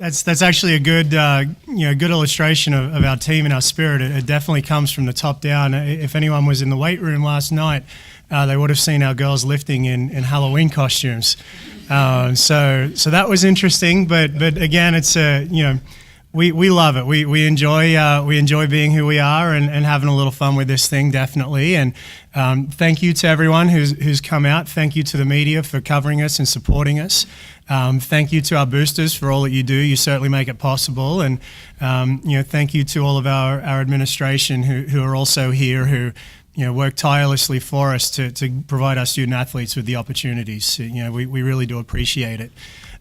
That's actually a good good illustration of our team and our spirit. It definitely comes from the top down. If anyone was in the weight room last night, they would have seen our girls lifting in Halloween costumes. So that was interesting. But again, it's we love it. We enjoy being who we are and having a little fun with this thing, definitely. And thank you to everyone who's come out. Thank you to the media for covering us and supporting us. Thank you to our boosters for all that you do. You certainly make it possible. And thank you to all of our administration who are also here, who work tirelessly for us to provide our student athletes with the opportunities. We really do appreciate it.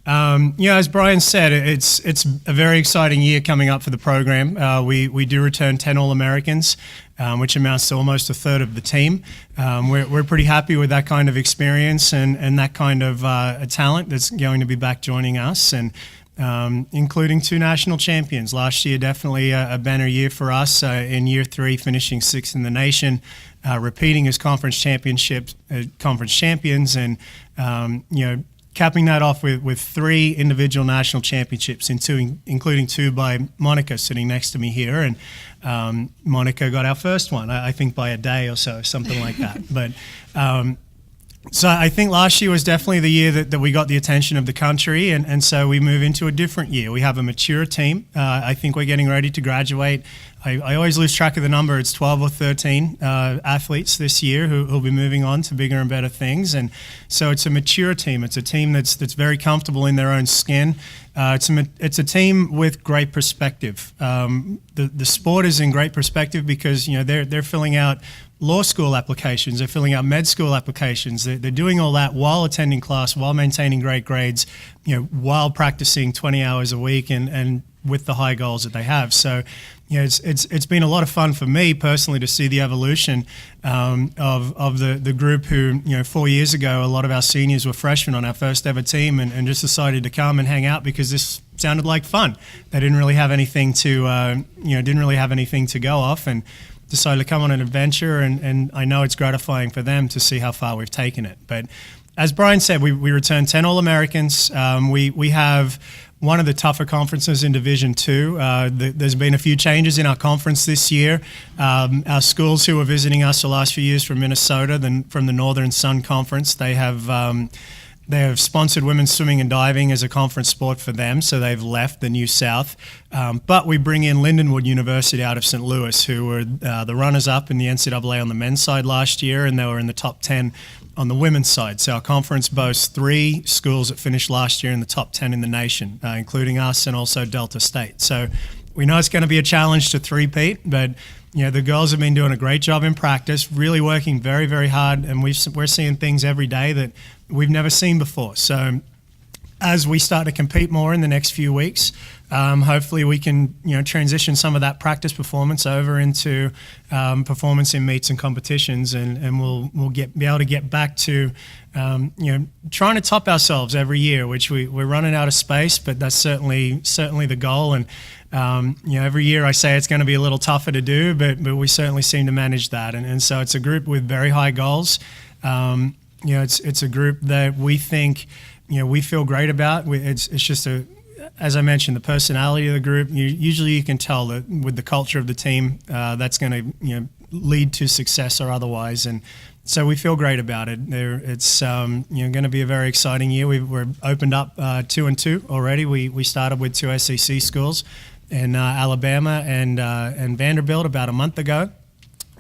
As Brian said, it's a very exciting year coming up for the program. We do return 10 All-Americans, which amounts to almost a third of the team. We're pretty happy with that kind of experience and that kind of talent that's going to be back joining us, and including 2 national champions. Last year, definitely a banner year for us in year 3, finishing 6th in the nation, repeating as conference champions, and capping that off with 3 individual national championships, including 2 by Monica sitting next to me here. And Monica got our first one, I think by a day or so, something like that. But so I think last year was definitely the year that we got the attention of the country, and so we move into a different year. We have a mature team. I think we're getting ready to graduate. I always lose track of the number. It's 12 or 13 athletes this year who'll be moving on to bigger and better things. And so it's a mature team. It's a team that's very comfortable in their own skin. It's a team with great perspective. The sport is in great perspective because they're filling out law school applications, they're filling out med school applications, they're doing all that while attending class, while maintaining great grades, while practicing 20 hours a week and with the high goals that they have. So it's been a lot of fun for me personally to see the evolution of the group who 4 years ago a lot of our seniors were freshmen on our first ever team and just decided to come and hang out because this sounded like fun. They didn't really have anything to go off, and decided to come on an adventure, and I know it's gratifying for them to see how far we've taken it. But as Brian said, we returned 10 All-Americans. We have one of the tougher conferences in Division II. There's been a few changes in our conference this year. Our schools who were visiting us the last few years from Minnesota, from the Northern Sun Conference, they have sponsored women's swimming and diving as a conference sport for them, so they've left the New South. But we bring in Lindenwood University out of St. Louis, who were the runners-up in the NCAA on the men's side last year, and they were in the top 10 on the women's side. So our conference boasts 3 schools that finished last year in the top 10 in the nation, including us and also Delta State. So we know it's going to be a challenge to three-peat, but the girls have been doing a great job in practice, really working very, very hard, and we're seeing things every day that we've never seen before. So as we start to compete more in the next few weeks, hopefully we can transition some of that practice performance over into performance in meets and competitions, and we'll be able to get back to trying to top ourselves every year, which we're running out of space, but that's certainly the goal. And every year I say it's going to be a little tougher to do, but we certainly seem to manage that. And so it's a group with very high goals. It's a group that we think we feel great about. It's just as I mentioned, the personality of the group. Usually you can tell that with the culture of the team, that's going to lead to success or otherwise. And so we feel great about it. It's going to be a very exciting year. We're opened up 2-2 already. We started with 2 SEC schools in Alabama and Vanderbilt about a month ago.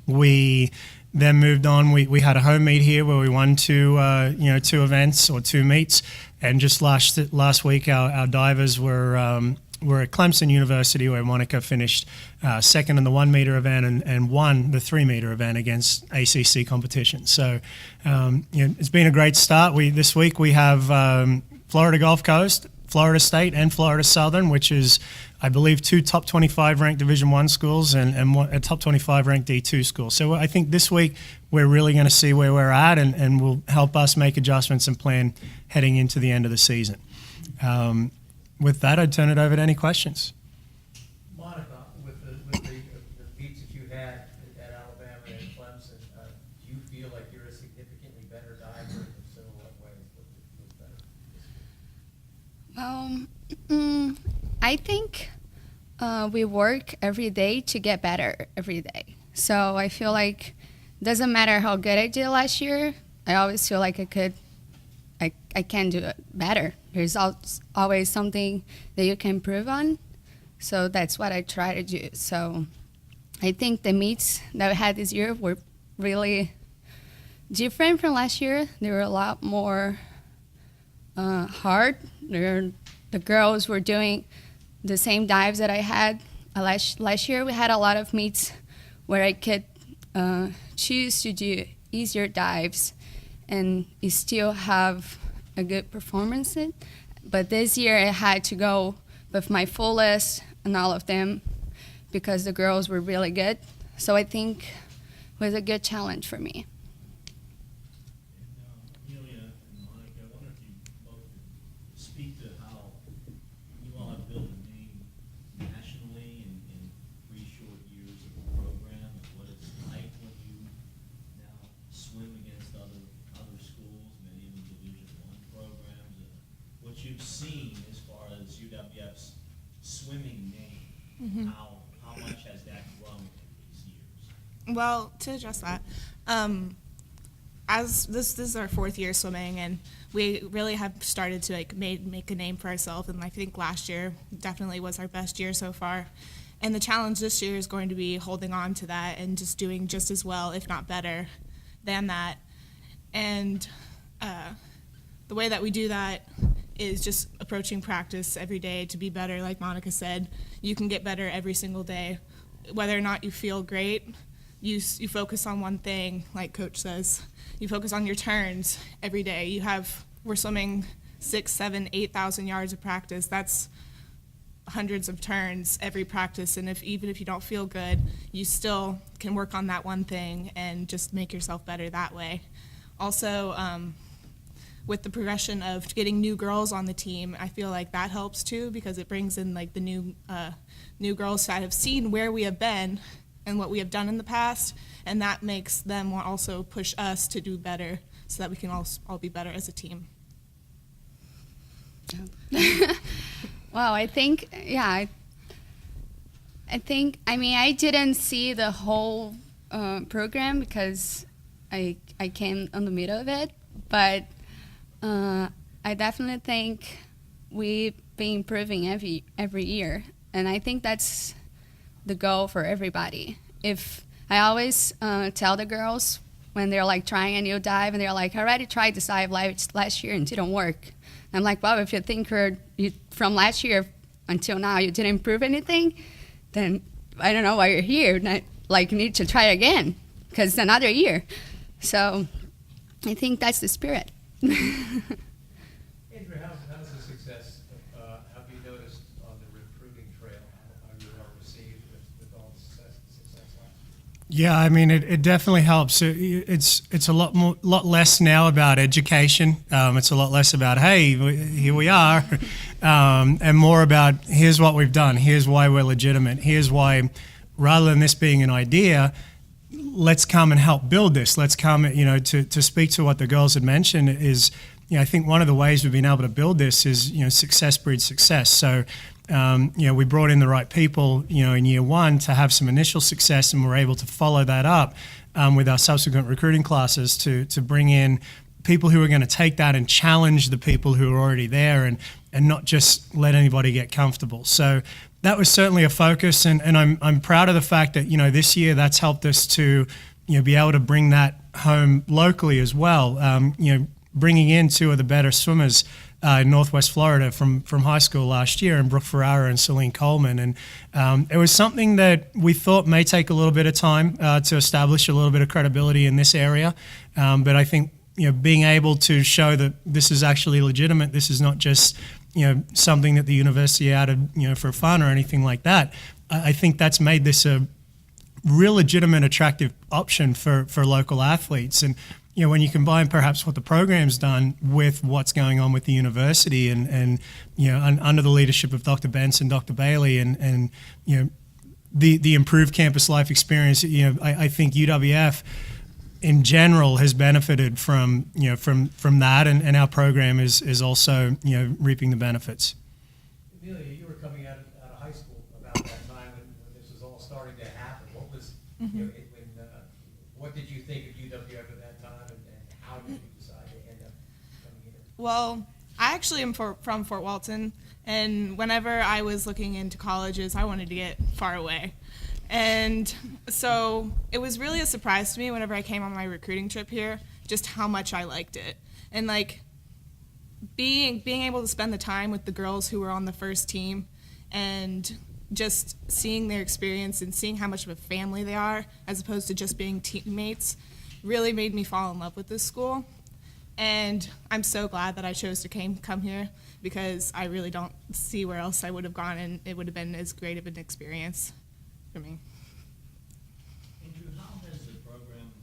We then moved on. We had a home meet here where we won 2 events or 2 meets, and just last week our divers were at Clemson University, where Monica finished second in the 1 meter event and won the 3 meter event against ACC competition. So it's been a great start. This week we have Florida Gulf Coast, Florida State, and Florida Southern, which is, I believe, 2 top 25 ranked Division I schools and a top 25 ranked D2 school. So I think this week we're really going to see where we're at and will help us make adjustments and plan heading into the end of the season. With that, I'd turn it over to any questions. Monica, with the beats that you had at Alabama and Clemson, do you feel like you're a significantly better diver? If so, what ways? What's better? I think we work every day to get better every day. So I feel like it doesn't matter how good I did last year, I always feel like I can do it better. There's always something that you can improve on. So that's what I try to do. So I think the meets that we had this year were really different from last year. They were a lot more hard. The girls were doing the same dives that I had last year. We had a lot of meets where I could choose to do easier dives and you still have a good performance. But this year I had to go with my full list and all of them because the girls were really good. So I think it was a good challenge for me. Amelia and Monica, I wonder if you both could speak to how you all have built a name nationally in 3 short years of the program, and what it's like when you now swim against other schools, many of them Division I programs, and what you've seen as far as UWF's swimming name. How much has that grown in these years? Well, to address that, as this is our 4th year swimming, and we really have started to make a name for ourselves. And I think last year definitely was our best year so far. And the challenge this year is going to be holding on to that and just doing just as well, if not better, than that. And the way that we do that is just approaching practice every day to be better. Like Monica said, you can get better every single day. Whether or not you feel great, you focus on one thing, like Coach says. You focus on your turns every day. We're swimming 6,000, 7,000, 8,000 yards of practice. That's hundreds of turns every practice, and even if you don't feel good, you still can work on that one thing and just make yourself better that way. Also, with the progression of getting new girls on the team, I feel like that helps too, because it brings in like the new girls that have seen where we have been and what we have done in the past, and that makes them also push us to do better so that we can all be better as a team. Well, I think, yeah, I didn't see the whole program because I came in the middle of it, but I definitely think we've been improving every year, and I think that's the goal for everybody. If I always tell the girls when they're like trying a new dive and they're like, I already tried this dive last year and it didn't work. I'm like, well, if you think from last year until now you didn't improve anything, then I don't know why you're here. You need to try again because it's another year. So I think that's the spirit. Andrew, how's the success? Have you noticed on the recruiting trail how you are received with all the success last year? Yeah, I mean, it definitely helps. It's a lot less now about education. It's a lot less about, hey, here we are, and more about here's what we've done. Here's why we're legitimate. Here's why, rather than this being an idea, let's come and help build this. Let's come, to speak to what the girls had mentioned is, I think one of the ways we've been able to build this is, success breeds success. So, we brought in the right people, in year one to have some initial success, and we're able to follow that up with our subsequent recruiting classes to bring in people who are going to take that and challenge the people who are already there and not just let anybody get comfortable. So that was certainly a focus, and I'm proud of the fact that, this year that's helped us to, be able to bring that home locally as well. Bringing in 2 of the better swimmers in Northwest Florida from high school last year, and Brooke Ferrara and Celine Coleman. And it was something that we thought may take a little bit of time to establish a little bit of credibility in this area. But I think, being able to show that this is actually legitimate, this is not just, something that the university added, for fun or anything like that. I think that's made this a real legitimate, attractive option for local athletes. And, when you combine perhaps what the program's done with what's going on with the university and under the leadership of Dr. Benson, Dr. Bailey, and the improved campus life experience, I think UWF in general has benefited from that, and our program is also, reaping the benefits. Amelia, Amelia, you were coming out of high school about that time when this was all starting to happen. What was, you know, what did you think of UWF at that time, and how did you decide to end up coming here? Well, I actually am from Fort Walton, and whenever I was looking into colleges, I wanted to get far away. And so it was really a surprise to me whenever I came on my recruiting trip here, just how much I liked it. And like being able to spend the time with the girls who were on the first team and just seeing their experience and seeing how much of a family they are as opposed to just being teammates really made me fall in love with this school. And I'm so glad that I chose to come here because I really don't see where else I would have gone, and it would have been as great of an experience for me. Andrew, how has the program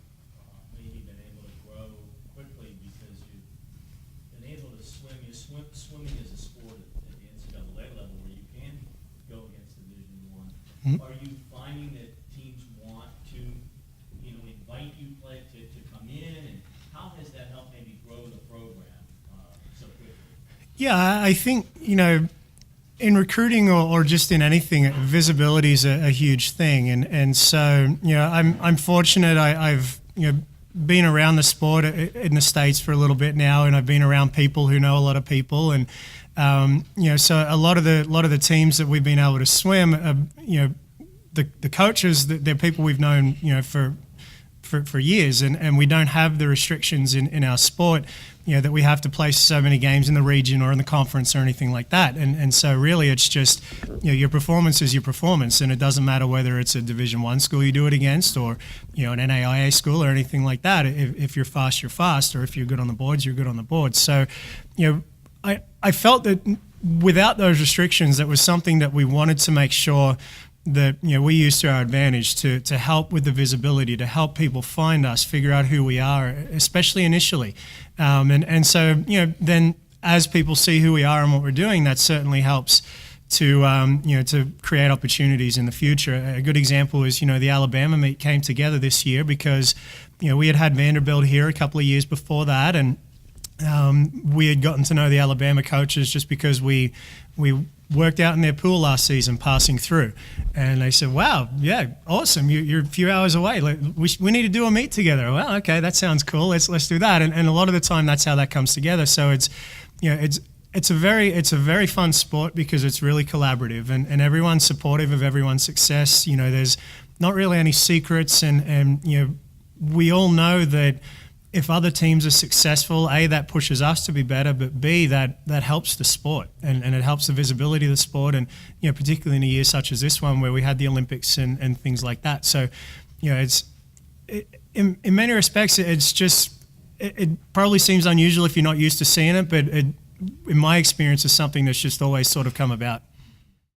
maybe been able to grow quickly because you've been able to swim? Swimming is a sport at the NCAA level where you can go against Division I. Mm-hmm. Are you finding that teams want to, you know, invite you to come in, and how has that helped maybe grow the program so quickly? Yeah, I think, you know, in recruiting or just in anything, visibility is a huge thing, and so, you know, I'm fortunate. I've, you know, been around the sport in the States for a little bit now, and I've been around people who know a lot of people, and you know, so a lot of the teams that we've been able to swim, you know, the coaches, they're people we've known, you know, for years, and we don't have the restrictions in our sport, you know, that we have to play so many games in the region or in the conference or anything like that. And so really it's just, you know, your performance is your performance, and it doesn't matter whether it's a Division I school you do it against or, you know, an NAIA school or anything like that. If you're fast, you're fast, or if you're good on the boards, you're good on the boards. So, you know, I felt that without those restrictions, that was something that we wanted to make sure that, you know, we use to our advantage to help with the visibility, to help people find us, figure out who we are, especially initially. And so, you know, then as people see who we are and what we're doing, that certainly helps to, you know, to create opportunities in the future. A good example is, you know, the Alabama meet came together this year because, you know, we had Vanderbilt here a couple of years before that, and we had gotten to know the Alabama coaches just because we worked out in their pool last season passing through, and they said, wow, yeah, awesome, you're a few hours away, we need to do a meet together. Well, okay, that sounds cool, let's do that. And a lot of the time that's how that comes together. So it's, you know, it's a very fun sport because it's really collaborative, and everyone's supportive of everyone's success. You know, there's not really any secrets, and you know, we all know that if other teams are successful, A, that pushes us to be better, but B, that helps the sport, and it helps the visibility of the sport, and, you know, particularly in a year such as this one where we had the Olympics and things like that. So, you know, in many respects, it's just, it probably seems unusual if you're not used to seeing it, but in my experience, it's something that's just always sort of come about.